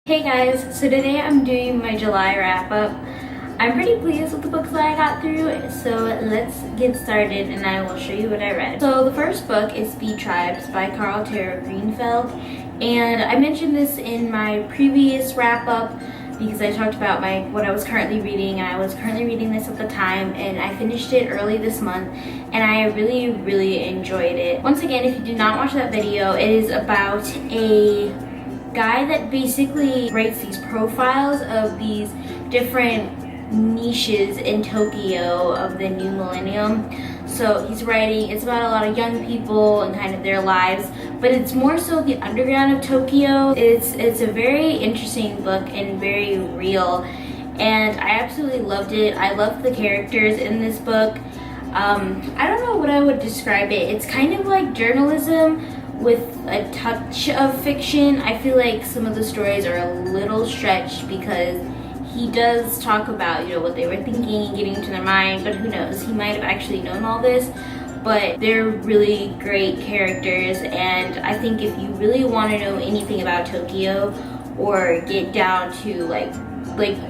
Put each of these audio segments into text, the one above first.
Hey guys, so today I'm doing my July wrap up. I'm pretty pleased with the books that I got through, so let's get started and I will show you what I read. So the first book is Speed Tribes by Carl Tara Greenfeld, and I mentioned this in my previous wrap up because I talked about what I was currently reading, and I was currently reading this at the time, and I finished it early this month and I really enjoyed it. Once again, if you did not watch that video, it is about a guy that basically writes these profiles of these different niches in Tokyo of the new millennium. So he's writing, it's about a lot of young people and kind of their lives, but it's more so the underground of Tokyo. It's a very interesting book and very real, and I absolutely loved it. I loved the characters in this book. I don't know what I would describe it. It's kind of like journalism with a touch of fiction. I feel like some of the stories are a little stretched because he does talk about, what they were thinking and getting into their mind, but who knows, he might have actually known all this. But they're really great characters, and I think if you really want to know anything about Tokyo or get down to like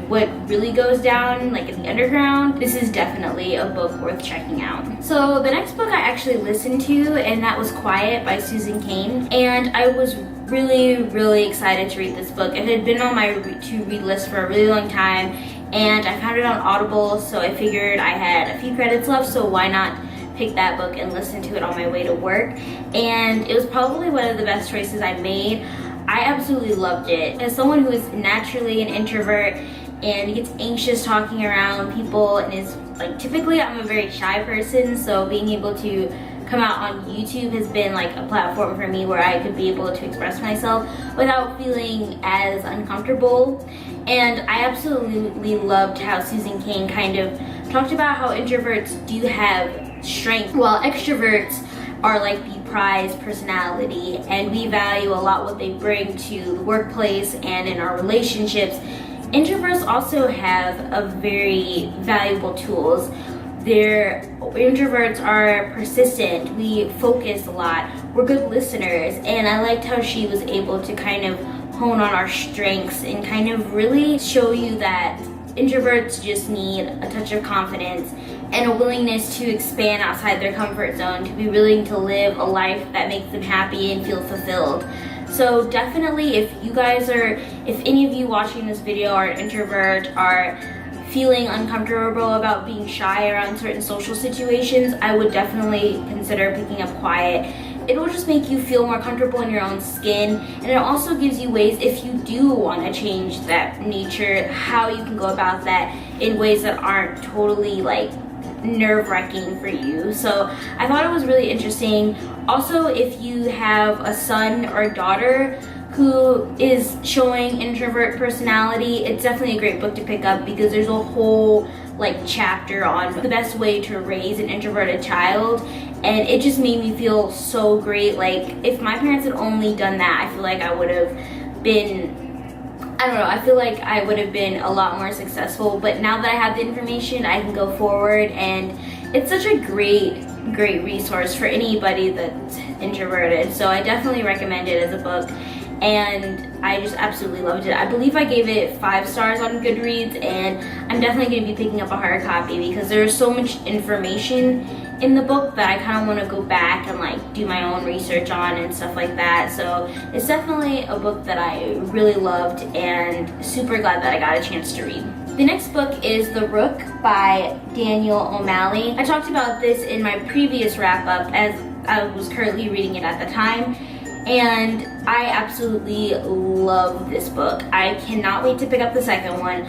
what really goes down in the underground, this is definitely a book worth checking out. So the next book I actually listened to, and that was Quiet by Susan Cain, and I was really excited to read this book. It had been on my to-read list for a really long time, and I found it on Audible, so I figured I had a few credits left, so why not pick that book and listen to it on my way to work. And it was probably one of the best choices I made. I absolutely loved it. As someone who is naturally an introvert and gets anxious talking around people and is typically I'm a very shy person, so being able to come out on YouTube has been a platform for me where I could be able to express myself without feeling as uncomfortable. And I absolutely loved how Susan Cain kind of talked about how introverts do have strength while extroverts are the prized personality, and we value a lot what they bring to the workplace and in our relationships. Introverts also have a very valuable tools. Introverts are persistent, we focus a lot, we're good listeners, and I liked how she was able to kind of hone on our strengths and kind of really show you that introverts just need a touch of confidence and a willingness to expand outside their comfort zone, to be willing to live a life that makes them happy and feel fulfilled. So definitely, if any of you watching this video are an introvert, are feeling uncomfortable about being shy around certain social situations, I would definitely consider picking up Quiet. It will just make you feel more comfortable in your own skin, and it also gives you ways, if you do want to change that nature, how you can go about that in ways that aren't totally nerve-wracking for you. So I thought it was really interesting. Also, if you have a son or a daughter who is showing introvert personality, it's definitely a great book to pick up because there's a whole chapter on the best way to raise an introverted child, and it just made me feel so great. If my parents had only done that, I feel like I would have been, I feel like I would have been a lot more successful, but now that I have the information, I can go forward, and it's such a great resource for anybody that's introverted. So I definitely recommend it as a book, and I just absolutely loved it. I believe I gave it 5 stars on Goodreads, and I'm definitely going to be picking up a hard copy because there's so much information in the book that I kind of want to go back and do my own research on and stuff like that. So it's definitely a book that I really loved and super glad that I got a chance to read. The next book is The Rook by Daniel O'Malley. I talked about this in my previous wrap up as I was currently reading it at the time, and I absolutely love this book. I cannot wait to pick up the second one.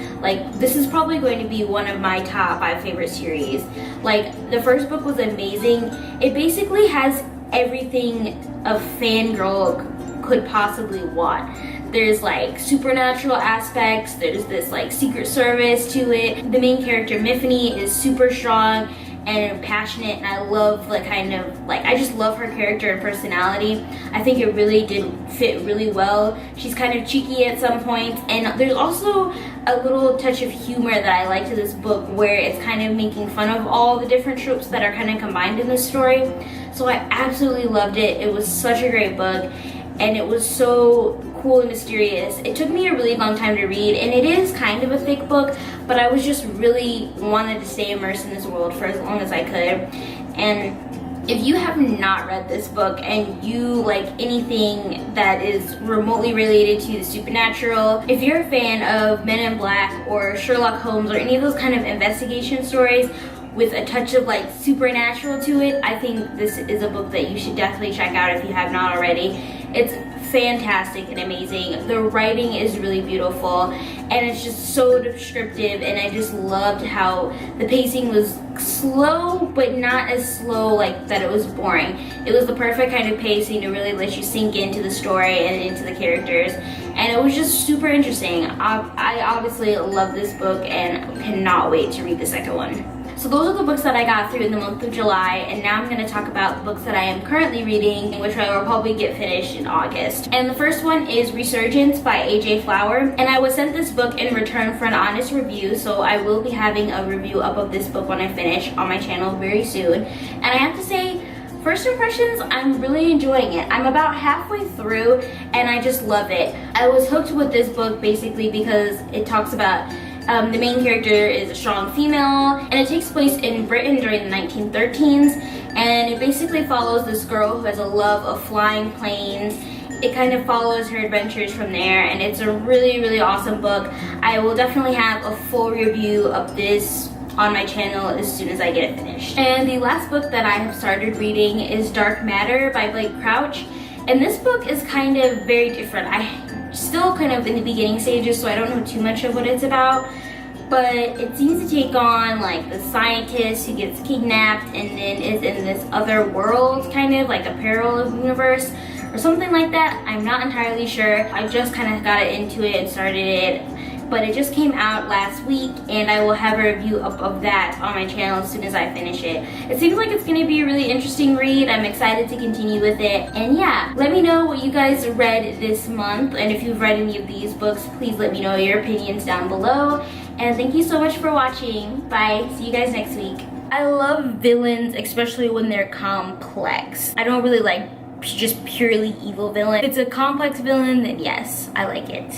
This is probably going to be one of my top 5 favorite series. The first book was amazing. It basically has everything a fangirl could possibly want. There's supernatural aspects, there's this secret service to it. The main character, Miffany, is super strong and passionate, and I love I just love her character and personality. I think it really did fit really well. She's kind of cheeky at some points, and there's also a little touch of humor that I like to this book where it's kind of making fun of all the different tropes that are kind of combined in this story. So I absolutely loved it. It was such a great book, and it was so cool and mysterious. It took me a really long time to read, and it is kind of a thick book, but I was just really wanted to stay immersed in this world for as long as I could. And if you have not read this book and you like anything that is remotely related to the supernatural, if you're a fan of Men in Black or Sherlock Holmes or any of those kind of investigation stories with a touch of like supernatural to it, I think this is a book that you should definitely check out if you have not already. It's fantastic and amazing. The writing is really beautiful, and it's just so descriptive, and I just loved how the pacing was slow, but not as slow like that it was boring. It was the perfect kind of pacing to really let you sink into the story and into the characters, and it was just super interesting. I obviously love this book and cannot wait to read the second one. So those are the books that I got through in the month of July, and now I'm going to talk about the books that I am currently reading, which I will probably get finished in August. And the first one is Resurgence by AJ Flower, and I was sent this book in return for an honest review, so I will be having a review up of this book when I finish on my channel very soon. And I have to say, first impressions, I'm really enjoying it. I'm about halfway through, and I just love it. I was hooked with this book basically because it talks about the main character is a strong female, and it takes place in Britain during the 1913s, and it basically follows this girl who has a love of flying planes. It kind of follows her adventures from there, and it's a really, really awesome book. I will definitely have a full review of this on my channel as soon as I get it finished. And the last book that I have started reading is Dark Matter by Blake Crouch, and this book is kind of very different. I'm still kind of in the beginning stages, so I don't know too much of what it's about, but it seems to take on like the scientist who gets kidnapped and then is in this other world, kind of like a parallel universe or something like that. I'm not entirely sure. I just kind of got into it and started it, but it just came out last week, and I will have a review up of that on my channel as soon as I finish it. It seems like it's going to be a really interesting read. I'm excited to continue with it. And yeah, let me know what you guys read this month, and if you've read any of these books, please let me know your opinions down below. And thank you so much for watching. Bye. See you guys next week. I love villains, especially when they're complex. I don't really like just purely evil villain. If it's a complex villain, then yes, I like it.